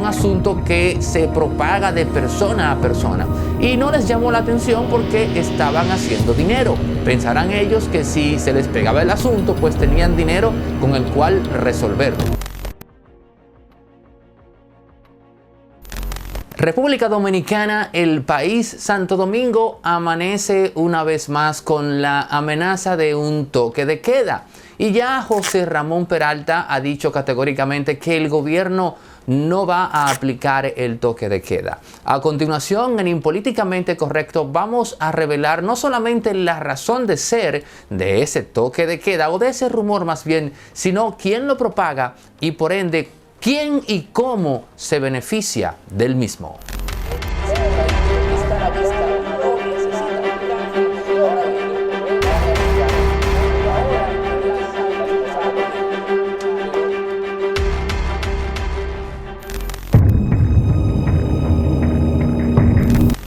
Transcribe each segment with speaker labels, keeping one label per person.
Speaker 1: asunto que se propaga de persona a persona. Y no les llamó la atención porque estaban haciendo dinero. Pensarán ellos que si se les pegaba el asunto, pues tenían dinero con el cual resolverlo. República Dominicana, el país Santo Domingo, amanece una vez más con la amenaza de un toque de queda. Y ya José Ramón Peralta ha dicho categóricamente que el gobierno no va a aplicar el toque de queda. A continuación, en Impolíticamente Correcto, vamos a revelar no solamente la razón de ser de ese toque de queda, o de ese rumor más bien, sino quién lo propaga y por ende, quién y cómo se beneficia del mismo.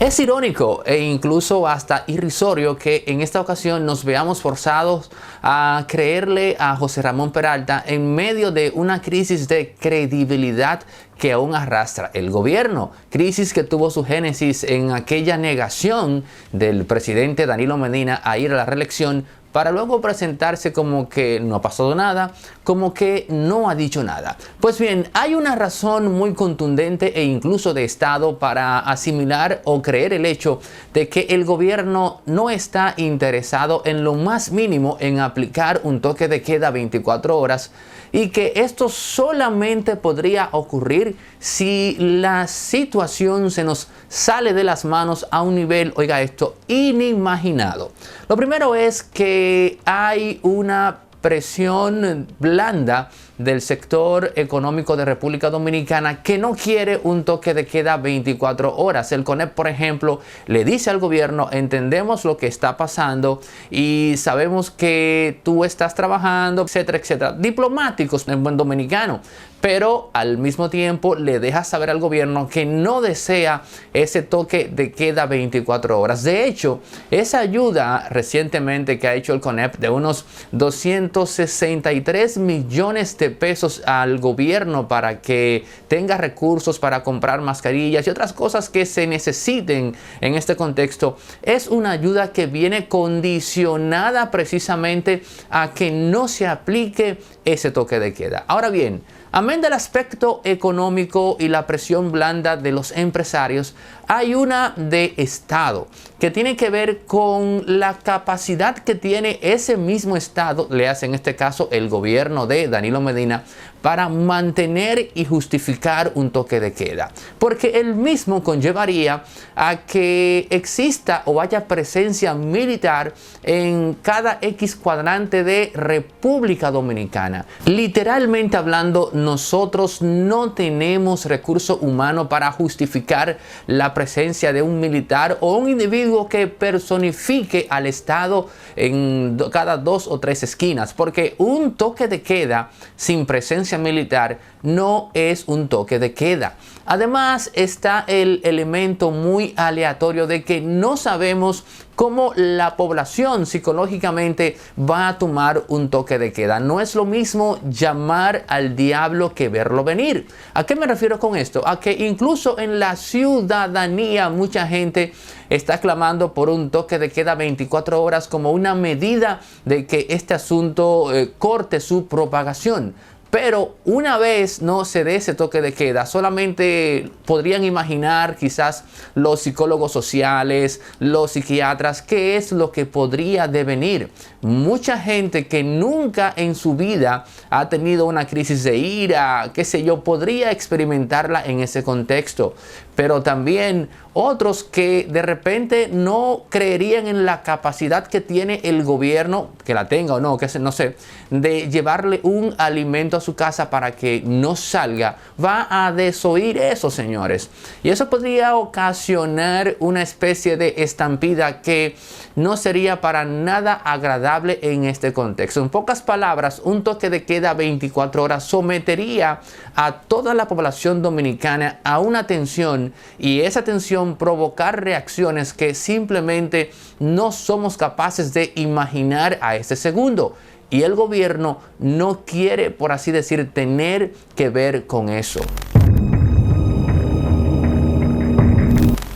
Speaker 1: Es irónico e incluso hasta irrisorio que en esta ocasión nos veamos forzados a creerle a José Ramón Peralta en medio de una crisis de credibilidad que aún arrastra el gobierno. Crisis que tuvo su génesis en aquella negación del presidente Danilo Medina a ir a la reelección, para luego presentarse como que no ha pasado nada, como que no ha dicho nada. Pues bien, hay una razón muy contundente e incluso de Estado para asimilar o creer el hecho de que el gobierno no está interesado en lo más mínimo en aplicar un toque de queda 24 horas y que esto solamente podría ocurrir si la situación se nos sale de las manos a un nivel, oiga esto, inimaginado. Lo primero es que hay una presión blanda del sector económico de República Dominicana que no quiere un toque de queda 24 horas. El CONEP, por ejemplo, le dice al gobierno: entendemos lo que está pasando y sabemos que tú estás trabajando, etcétera, etcétera. Diplomáticos en buen dominicano. Pero al mismo tiempo le deja saber al gobierno que no desea ese toque de queda 24 horas. De hecho, esa ayuda recientemente que ha hecho el CONEP de unos 263 millones de pesos al gobierno para que tenga recursos para comprar mascarillas y otras cosas que se necesiten en este contexto, es una ayuda que viene condicionada precisamente a que no se aplique ese toque de queda. Ahora bien, amén del aspecto económico y la presión blanda de los empresarios, hay una de Estado que tiene que ver con la capacidad que tiene ese mismo Estado, le hace en este caso el gobierno de Danilo Medina, para mantener y justificar un toque de queda. Porque el mismo conllevaría a que exista o haya presencia militar en cada X cuadrante de República Dominicana. Literalmente hablando, nosotros no tenemos recurso humano para justificar la presencia de un militar o un individuo que personifique al Estado en cada 2 o 3 esquinas, porque un toque de queda sin presencia militar no es un toque de queda. Además está el elemento muy aleatorio de que no sabemos cómo la población psicológicamente va a tomar un toque de queda. No es lo mismo llamar al diablo que verlo venir. ¿A qué me refiero con esto? A que incluso en la ciudadanía mucha gente está clamando por un toque de queda 24 horas como una medida de que este asunto corte su propagación. Pero una vez no se dé ese toque de queda, solamente podrían imaginar quizás los psicólogos sociales, los psiquiatras, qué es lo que podría devenir. Mucha gente que nunca en su vida ha tenido una crisis de ira, qué sé yo, podría experimentarla en ese contexto. Pero también otros que de repente no creerían en la capacidad que tiene el gobierno, que la tenga o no, que no sé, de llevarle un alimento a su casa para que no salga, va a desoír eso, señores. Y eso podría ocasionar una especie de estampida que no sería para nada agradable en este contexto. En pocas palabras, un toque de queda 24 horas sometería a toda la población dominicana a una tensión, y esa tensión provocar reacciones que simplemente no somos capaces de imaginar a este segundo. Y el gobierno no quiere, por así decir, tener que ver con eso.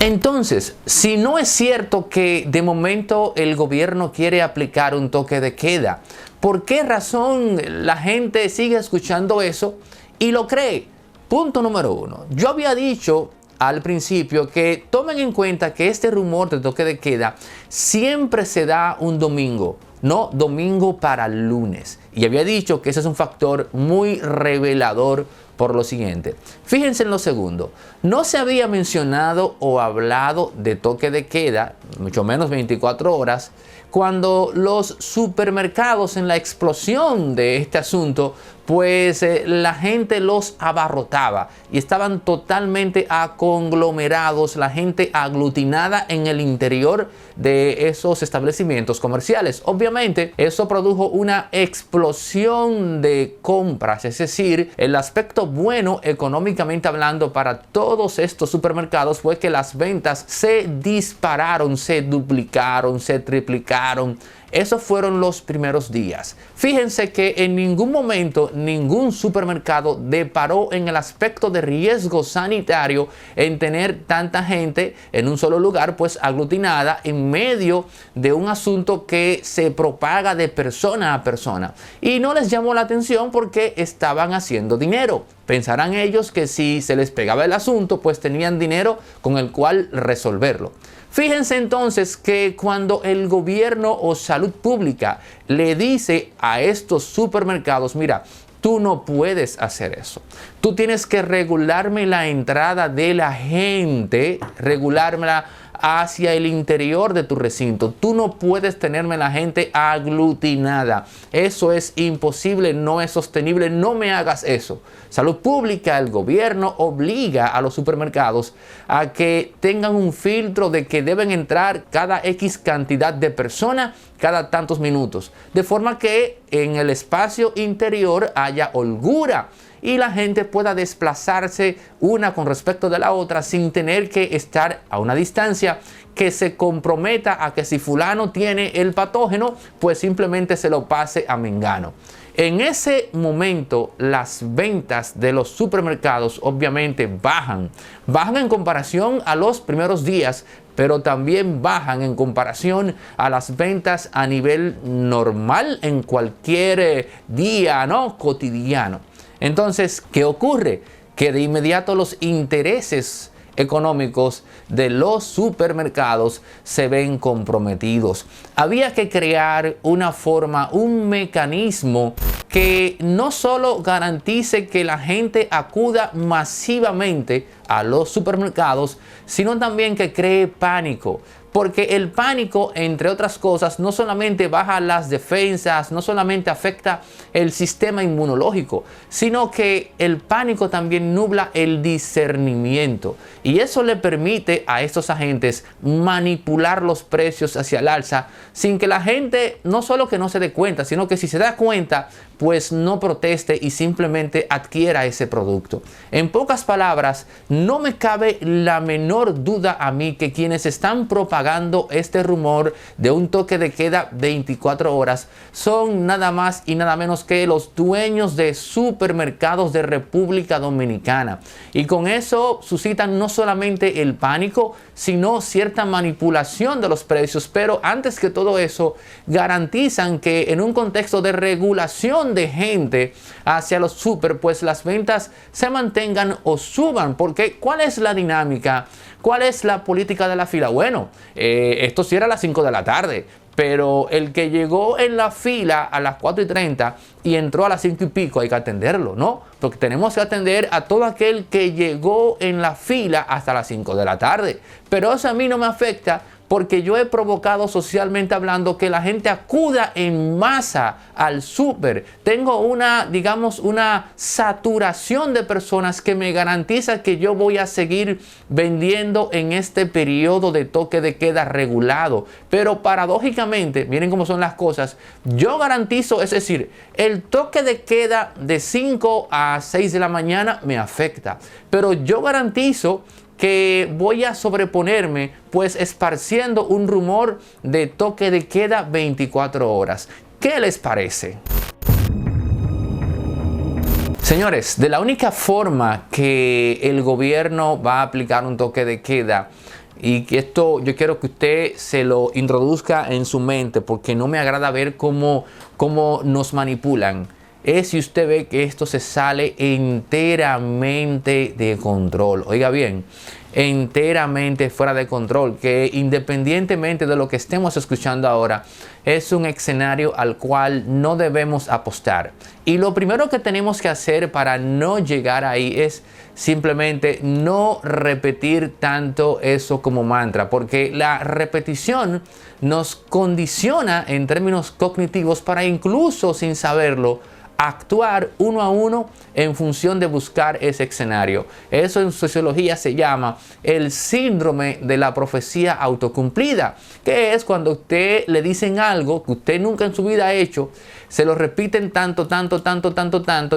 Speaker 1: Entonces, si no es cierto que de momento el gobierno quiere aplicar un toque de queda, ¿por qué razón la gente sigue escuchando eso y lo cree? Punto número 1. Yo había dicho al principio que tomen en cuenta que este rumor de toque de queda siempre se da un domingo, no domingo para lunes. Y había dicho que ese es un factor muy revelador por lo siguiente. Fíjense en lo segundo. No se había mencionado o hablado de toque de queda, mucho menos 24 horas, cuando los supermercados, en la explosión de este asunto, pues la gente los abarrotaba y estaban totalmente aconglomerados, la gente aglutinada en el interior de esos establecimientos comerciales. Obviamente, eso produjo una explosión de compras, es decir, el aspecto bueno económicamente hablando para todos estos supermercados fue que las ventas se dispararon, se duplicaron, se triplicaron. Esos fueron los primeros días. Fíjense que en ningún momento ningún supermercado deparó en el aspecto de riesgo sanitario en tener tanta gente en un solo lugar, pues aglutinada en medio de un asunto que se propaga de persona a persona. Y no les llamó la atención porque estaban haciendo dinero. Pensarán ellos que si se les pegaba el asunto, pues tenían dinero con el cual resolverlo. Fíjense entonces que cuando el gobierno o salud pública le dice a estos supermercados, mira, tú no puedes hacer eso. Tú tienes que regularme la entrada de la gente, regulármela hacia el interior de tu recinto. Tú no puedes tenerme la gente aglutinada. Eso es imposible, no es sostenible, no me hagas eso. Salud pública, el gobierno obliga a los supermercados a que tengan un filtro de que deben entrar cada X cantidad de personas cada tantos minutos, de forma que en el espacio interior haya holgura y la gente pueda desplazarse una con respecto de la otra sin tener que estar a una distancia que se comprometa a que si fulano tiene el patógeno, pues simplemente se lo pase a mengano. En ese momento las ventas de los supermercados obviamente bajan en comparación a los primeros días, pero también bajan en comparación a las ventas a nivel normal en cualquier día, ¿no?, cotidiano. Entonces, ¿qué ocurre? Que de inmediato los intereses económicos de los supermercados se ven comprometidos. Había que crear una forma, un mecanismo que no solo garantice que la gente acuda masivamente a los supermercados, sino también que cree pánico. Porque el pánico, entre otras cosas, no solamente baja las defensas, no solamente afecta el sistema inmunológico, sino que el pánico también nubla el discernimiento. Y eso le permite a estos agentes manipular los precios hacia el alza sin que la gente no solo que no se dé cuenta, sino que si se da cuenta, pues no proteste y simplemente adquiera ese producto. En pocas palabras, no me cabe la menor duda a mí que quienes están propagando este rumor de un toque de queda 24 horas son nada más y nada menos que los dueños de supermercados de República Dominicana. Y con eso suscitan no solamente el pánico, sino cierta manipulación de los precios, pero antes que todo eso, garantizan que en un contexto de regulación de gente hacia los super, pues las ventas se mantengan o suban. Porque ¿cuál es la dinámica? ¿Cuál es la política de la fila? Bueno, esto cierra a las 5 de la tarde. Pero el que llegó en la fila a las 4:30 y entró a las 5 y pico, hay que atenderlo, ¿no? Porque tenemos que atender a todo aquel que llegó en la fila hasta las 5 de la tarde. Pero eso a mí no me afecta porque yo he provocado socialmente hablando que la gente acuda en masa al súper. Tengo una saturación de personas que me garantiza que yo voy a seguir vendiendo en este periodo de toque de queda regulado. Pero paradójicamente, miren cómo son las cosas, yo garantizo, es decir, el toque de queda de 5 a 6 de la mañana me afecta, pero yo garantizo que voy a sobreponerme, pues esparciendo un rumor de toque de queda 24 horas. ¿Qué les parece? Señores, de la única forma que el gobierno va a aplicar un toque de queda y que esto yo quiero que usted se lo introduzca en su mente, porque no me agrada ver cómo nos manipulan, es si usted ve que esto se sale enteramente de control. Oiga bien, enteramente fuera de control, que independientemente de lo que estemos escuchando ahora, es un escenario al cual no debemos apostar. Y lo primero que tenemos que hacer para no llegar ahí es simplemente no repetir tanto eso como mantra, porque la repetición nos condiciona en términos cognitivos para, incluso sin saberlo, actuar uno a uno en función de buscar ese escenario. Eso en sociología se llama el síndrome de la profecía autocumplida, que es cuando a usted le dicen algo que usted nunca en su vida ha hecho, se lo repiten tanto,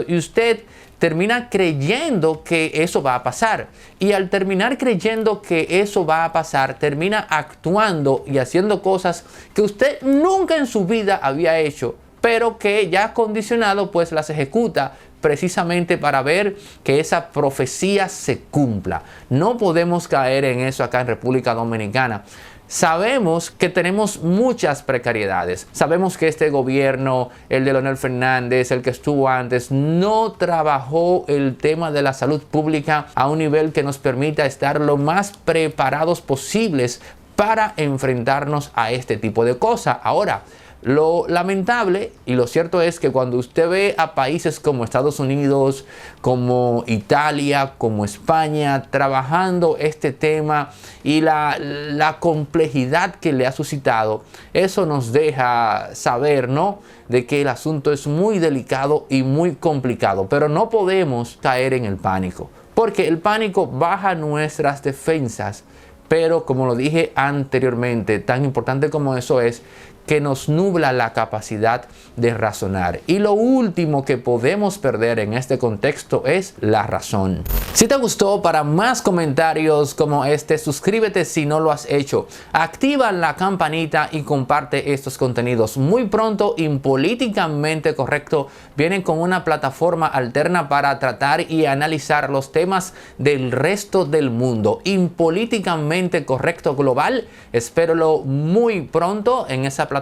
Speaker 1: y usted termina creyendo que eso va a pasar. Y al terminar creyendo que eso va a pasar, termina actuando y haciendo cosas que usted nunca en su vida había hecho, pero que ya condicionado pues las ejecuta precisamente para ver que esa profecía se cumpla. No podemos caer en eso acá en República Dominicana. Sabemos que tenemos muchas precariedades. Sabemos que este gobierno, el de Leonel Fernández, el que estuvo antes, no trabajó el tema de la salud pública a un nivel que nos permita estar lo más preparados posibles para enfrentarnos a este tipo de cosas. Ahora, lo lamentable y lo cierto es que cuando usted ve a países como Estados Unidos, como Italia, como España, trabajando este tema y la complejidad que le ha suscitado, eso nos deja saber, ¿no?, de que el asunto es muy delicado y muy complicado. Pero no podemos caer en el pánico, porque el pánico baja nuestras defensas. Pero como lo dije anteriormente, tan importante como eso es que nos nubla la capacidad de razonar. Y lo último que podemos perder en este contexto es la razón. Si te gustó, para más comentarios como este, suscríbete si no lo has hecho. Activa la campanita y comparte estos contenidos. Muy pronto, Impolíticamente Correcto vienen con una plataforma alterna para tratar y analizar los temas del resto del mundo. Impolíticamente Correcto Global. Espéralo muy pronto en esa plataforma.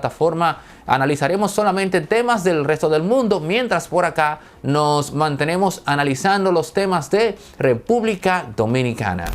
Speaker 1: Analizaremos solamente temas del resto del mundo, mientras por acá nos mantenemos analizando los temas de República Dominicana.